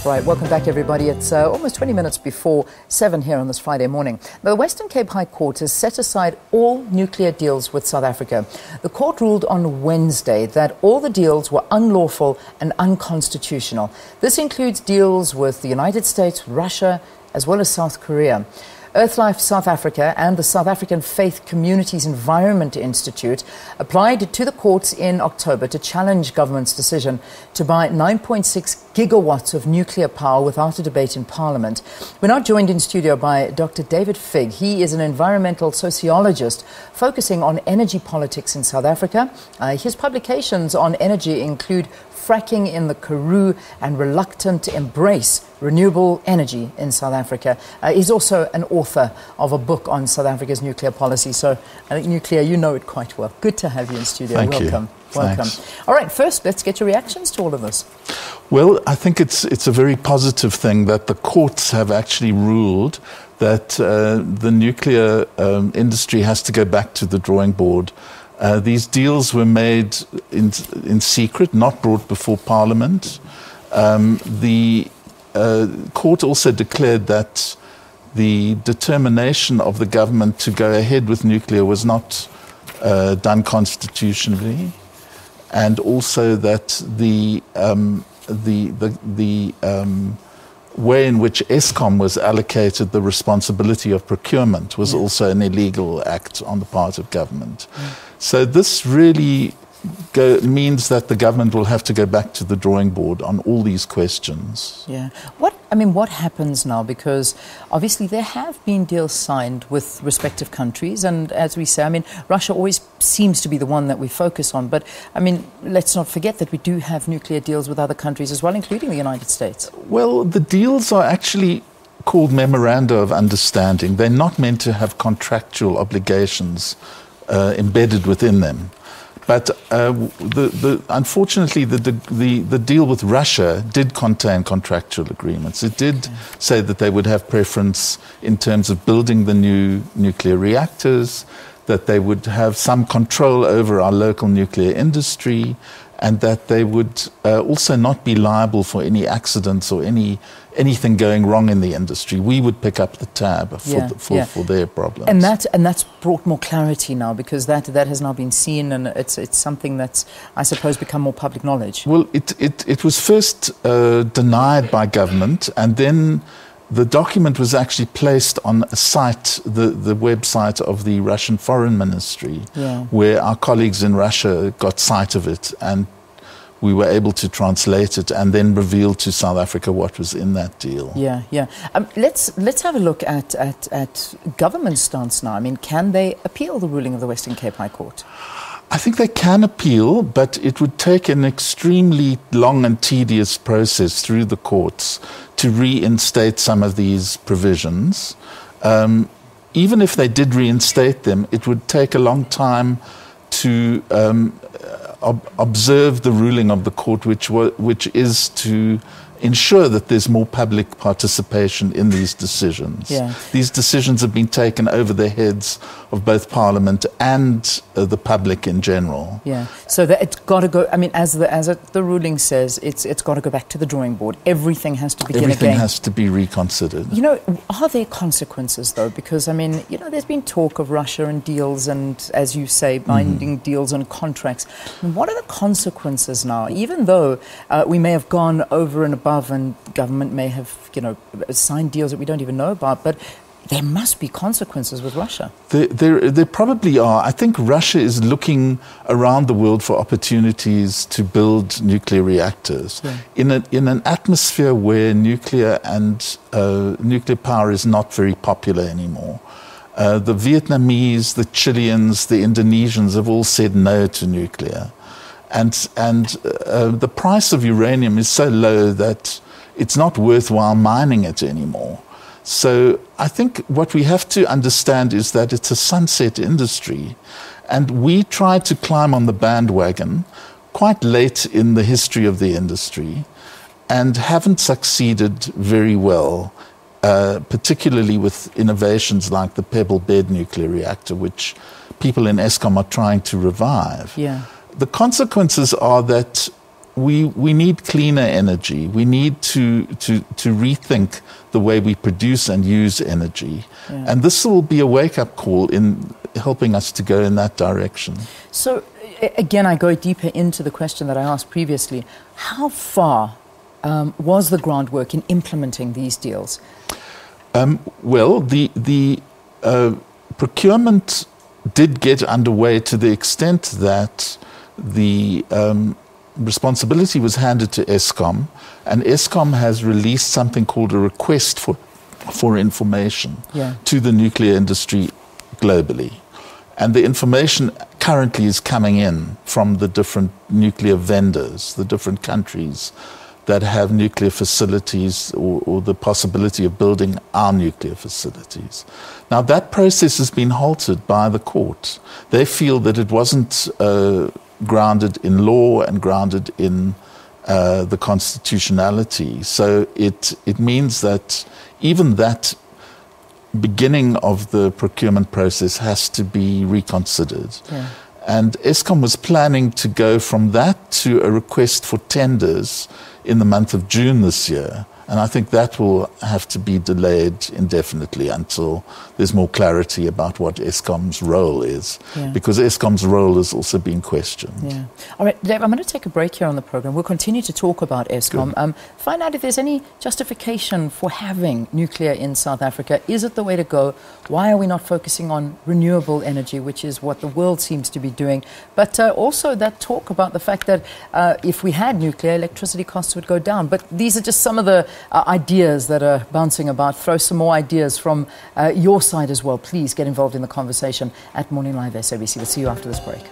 right, welcome back everybody. It's almost 20 minutes before 7 here on this Friday morning. Now, the Western Cape High Court has set aside all nuclear deals with South Africa. The court ruled on Wednesday that all the deals were unlawful and unconstitutional. This includes deals with the United States, Russia, as well as South Korea. Earthlife South Africa and the South African Faith Communities Environment Institute applied to the courts in October to challenge government's decision to buy 9.6 gigawatts of nuclear power without a debate in Parliament. We're now joined in studio by Dr. David Figg. He is an environmental sociologist focusing on energy politics in South Africa. His publications on energy include Fracking in the Karoo and Reluctant Embrace Renewable Energy in South Africa. He's also an author of a book on South Africa's nuclear policy. So I think nuclear, you know it quite well. Good to have you in studio. Thank Welcome. you. Welcome. Thanks. All right, first, let's get your reactions to all of this. Well, I think it's a very positive thing that the courts have actually ruled that the nuclear industry has to go back to the drawing board. These deals were made in secret, not brought before Parliament. The court also declared that the determination of the government to go ahead with nuclear was not done constitutionally, and also that the way in which Eskom was allocated the responsibility of procurement was also an illegal act on the part of government. So this really means that the government will have to go back to the drawing board on all these questions. Yeah. What happens now? Because obviously there have been deals signed with respective countries, and as we say, Russia always seems to be the one that we focus on. But let's not forget that we do have nuclear deals with other countries as well, including the United States. Well, the deals are actually called memoranda of understanding. They're not meant to have contractual obligations embedded within them. But unfortunately, the deal with Russia did contain contractual agreements. It did say that they would have preference in terms of building the new nuclear reactors, that they would have some control over our local nuclear industry, and that they would also not be liable for any accidents or anything going wrong in the industry. We would pick up the tab for their problems. And that's brought more clarity now, because that has now been seen, and it's something that's, I suppose, become more public knowledge. Well, it was first denied by government, and then the document was actually placed on a site, the website of the Russian Foreign Ministry, where our colleagues in Russia got sight of it, and we were able to translate it and then reveal to South Africa what was in that deal. Let's have a look at government's stance now. Can they appeal the ruling of the Western Cape High Court? I think they can appeal, but it would take an extremely long and tedious process through the courts to reinstate some of these provisions. Even if they did reinstate them, it would take a long time to observe the ruling of the court, which is to ensure that there's more public participation in these decisions. These decisions have been taken over the heads of both Parliament and the public in general. So that it's got to go, as the ruling says, it's got to go back to the drawing board. Everything has to begin again. Everything has to be reconsidered. Are there consequences, though? Because, there's been talk of Russia and deals and, as you say, binding deals and contracts. What are the consequences now? Even though we may have gone over and above, and government may have, signed deals that we don't even know about, but there must be consequences with Russia. There probably are. I think Russia is looking around the world for opportunities to build nuclear reactors in an atmosphere where nuclear and nuclear power is not very popular anymore. The Vietnamese, the Chileans, the Indonesians have all said no to nuclear. And the price of uranium is so low that it's not worthwhile mining it anymore. So I think what we have to understand is that it's a sunset industry. And we tried to climb on the bandwagon quite late in the history of the industry and haven't succeeded very well, particularly with innovations like the pebble bed nuclear reactor, which people in Eskom are trying to revive. The consequences are that we need cleaner energy. We need to rethink the way we produce and use energy. Yeah. And this will be a wake-up call in helping us to go in that direction. So, again, I go deeper into the question that I asked previously. How far was the groundwork in implementing these deals? Well, the procurement did get underway to the extent that the responsibility was handed to Eskom, and Eskom has released something called a request for information to the nuclear industry globally. And the information currently is coming in from the different nuclear vendors, the different countries that have nuclear facilities or the possibility of building our nuclear facilities. Now, that process has been halted by the court. They feel that it wasn't grounded in law and grounded in the constitutionality. So it means that even that beginning of the procurement process has to be reconsidered. Yeah. And Eskom was planning to go from that to a request for tenders in the month of June this year. And I think that will have to be delayed indefinitely until there's more clarity about what Eskom's role is. Yeah. Because Eskom's role is also being questioned. Yeah. All right, Dave, I'm going to take a break here on the program. We'll continue to talk about Eskom. Find out if there's any justification for having nuclear in South Africa. Is it the way to go? Why are we not focusing on renewable energy, which is what the world seems to be doing? But also that talk about the fact that if we had nuclear, electricity costs would go down. But these are just some of the ideas that are bouncing about. Throw some more ideas from your side as well. Please get involved in the conversation at Morning Live SABC. We'll see you after this break.